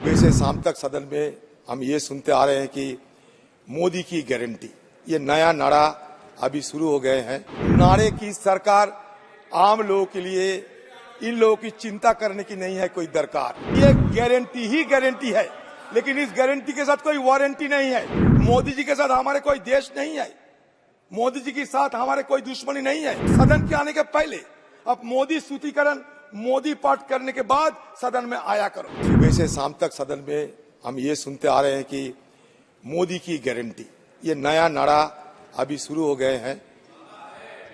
सुबह से शाम तक सदन में हम ये सुनते आ रहे हैं कि मोदी की गारंटी, ये नया नारा अभी शुरू हो गए हैं। नारे की सरकार आम लोगों के लिए, इन लोगों की चिंता करने की नहीं है कोई दरकार। ये गारंटी ही गारंटी है, लेकिन इस गारंटी के साथ कोई वारंटी नहीं है। मोदी जी के साथ हमारे कोई देश नहीं है, मोदी जी के साथ हमारे कोई दुश्मनी नहीं है। सदन के आने के पहले अब मोदी स्तुतिकरण, मोदी पाठ करने के बाद सदन में आया करो। सुबह से शाम तक सदन में हम ये सुनते आ रहे हैं कि मोदी की गारंटी, ये नया नारा अभी शुरू हो गए हैं।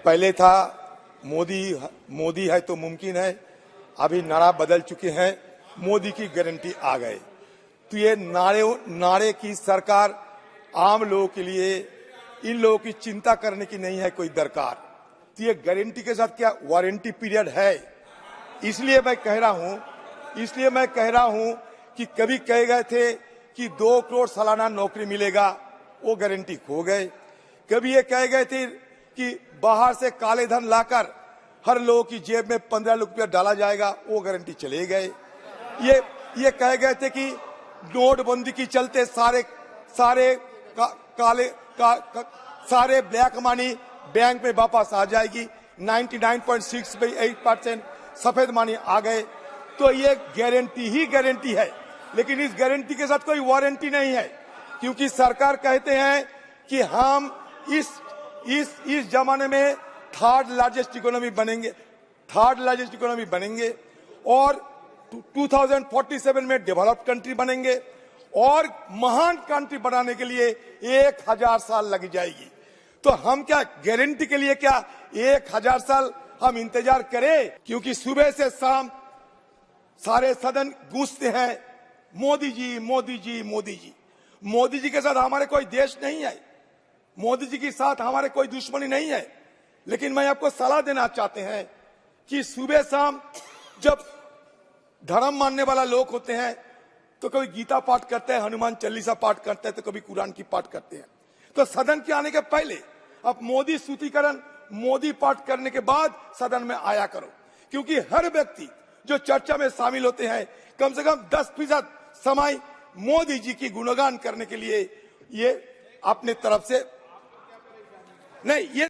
पहले था मोदी है तो मुमकिन है, अभी नारा बदल चुके हैं, मोदी की गारंटी आ गए। तो ये नारे की सरकार आम लोगों के लिए, इन लोगों की चिंता करने की नहीं है कोई दरकार। तो ये गारंटी के साथ क्या वारंटी पीरियड है? इसलिए मैं कह रहा हूं कि कभी कह गए थे कि 2 करोड़ सालाना नौकरी मिलेगा, वो गारंटी खो गए। कभी ये कह गए थे कि बाहर से काले धन लाकर हर लोगों की जेब में 15 रुपया डाला जाएगा, वो गारंटी चले गए। ये कह गए थे कि नोटबंदी के चलते सारे ब्लैक मनी बैंक में वापस आ जाएगी। 99.68% सफेद मनी आ गए। तो ये गारंटी ही गारंटी है, लेकिन इस गारंटी के साथ कोई वारंटी नहीं है, क्योंकि सरकार कहते हैं कि हम इस जमाने में थर्ड लार्जेस्ट इकोनॉमी बनेंगे और 2047 में डेवलप्ड कंट्री बनेंगे और महान कंट्री बनाने के लिए 1000 साल लग जाएगी। तो हम क्या गारंटी के लिए क्या 1000 साल हम इंतजार करें? क्योंकि सुबह से शाम सारे सदन गूंजते हैं मोदी जी, मोदी जी, मोदी जी। मोदी जी के साथ हमारे कोई देश नहीं है, मोदी जी के साथ हमारे कोई दुश्मनी नहीं है। लेकिन मैं आपको सलाह देना चाहते हैं कि सुबह शाम जब धर्म मानने वाला लोग होते हैं तो कभी गीता पाठ करते हैं, हनुमान चालीसा पाठ करते हैं, तो कभी कुरान की पाठ करते हैं। तो सदन के आने के पहले अब मोदी स्तुतिकरण, मोदी पाठ करने के बाद सदन में आया करो, क्योंकि हर व्यक्ति जो चर्चा में शामिल होते हैं कम से कम 10% समय मोदी जी की गुणगान करने के लिए ये अपने तरफ से नहीं, ये